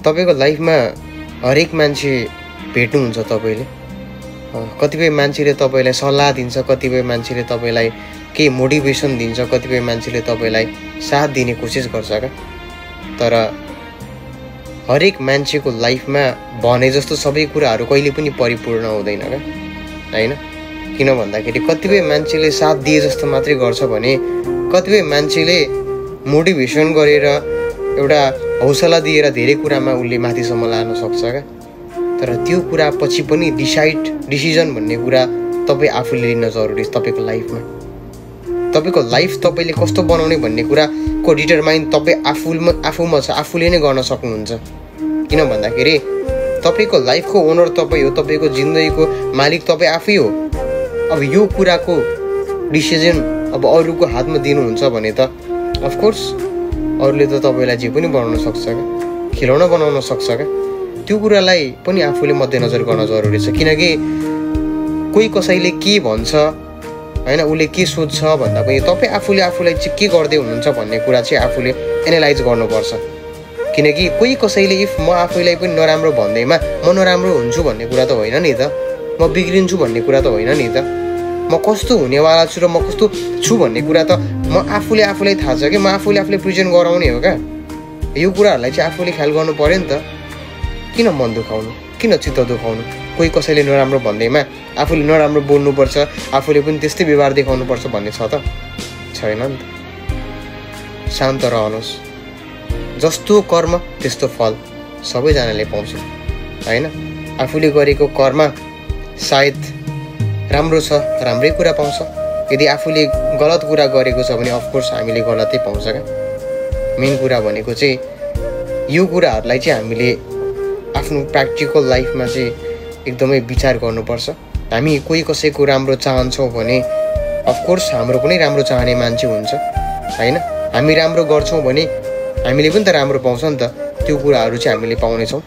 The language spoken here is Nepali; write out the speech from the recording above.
तपाईको लाइफमा हरेक मान्छे भेट्नुहुन्छ तपाईले। कतिपय मान्छेले तपाईलाई सल्लाह दिन्छ, कतिपय मान्छेले तपाईलाई केही मोटिभेसन दिन्छ, कतिपय मान्छेले तपाईलाई साथ दिने कोसिस गर्छ क्या। तर हरेक मान्छेको लाइफमा भने जस्तो सबै कुराहरू कहिले पनि परिपूर्ण हुँदैन क्या, हैन? किन भन्दाखेरि कतिपय मान्छेले साथ दिए जस्तो मात्रै गर्छ भने कतिपय मान्छेले मोटिभेसन गरेर एउटा हौसला दिएर धेरै कुरामा उसले माथिसम्म लान सक्छ क्या। तर त्यो कुरा पछि पनि डिसिजन भन्ने कुरा तपाईँ आफूले लिन जरुरी छ। तपाईँको लाइफमा तपाईँको लाइफ तपाईँले कस्तो बनाउने भन्ने कुराको डिटरमाइन तपाईँ आफूमा छ, आफूले नै गर्न सक्नुहुन्छ। किन भन्दाखेरि तपाईँको लाइफको ओनर तपाईँ हो, तपाईँको जिन्दगीको मालिक तपाईँ आफै हो। अब यो कुराको डिसिजन अब अरूको हातमा दिनुहुन्छ भने त अफकोर्स अरूले त तपाईँलाई जे पनि बनाउन सक्छ क्या, खिलौना बनाउन सक्छ क्या। त्यो कुरालाई पनि आफूले मध्यनजर गर्न जरुरी छ। किनकि कोही कसैले के भन्छ हैन, उसले के सोध्छ भन्दा पनि तपाईँ आफूले आफूलाई चाहिँ के गर्दै हुनुहुन्छ भन्ने कुरा चाहिँ आफूले एनालाइज गर्नुपर्छ। किनकि कोही कसैले इफ म आफैलाई पनि नराम्रो भन्दैमा म नराम्रो हुन्छु भन्ने कुरा त होइन नि त, म बिग्रिन्छु भन्ने कुरा त होइन नि त, म कस्तो हुनेवाला छु र म कस्तो छु भन्ने कुरा त म आफूलाई थाहा छ कि म आफूले प्रेजेन्ट गराउने हो क्या। यो कुराहरूलाई चाहिँ आफूले ख्याल गर्नु पर्यो नि त। किन मन दुखाउनु, किन चित्त दुखाउनु? कोही कसैले नराम्रो भन्दैमा आफूले नराम्रो बोल्नुपर्छ, आफूले पनि त्यस्तै व्यवहार देखाउनुपर्छ भन्ने छ त? छैन नि त। शान्त रहनुहोस्। जस्तो कर्म त्यस्तो फल सबैजनाले पाउँछ हैन। आफूले गरेको कर्म सायद राम्रो छ, राम्रै कुरा पाउँछ। यदि आफूले गलत कुरा गरेको छ भने अफकोर्स हामीले गलतै पाउँछ क्या। मेन कुरा भनेको चाहिँ यो कुराहरूलाई चाहिँ हामीले आफ्नो प्र्याक्टिकल लाइफमा चाहिँ एकदमै विचार गर्नुपर्छ। हामी कोही कसैको राम्रो चाहन्छौँ भने अफकोर्स हाम्रो पनि राम्रो चाहने मान्छे हुन्छ हैन। हामी राम्रो गर्छौँ भने हामीले पनि त राम्रो पाउँछ नि त। त्यो कुराहरू चाहिँ हामीले पाउनेछौँ।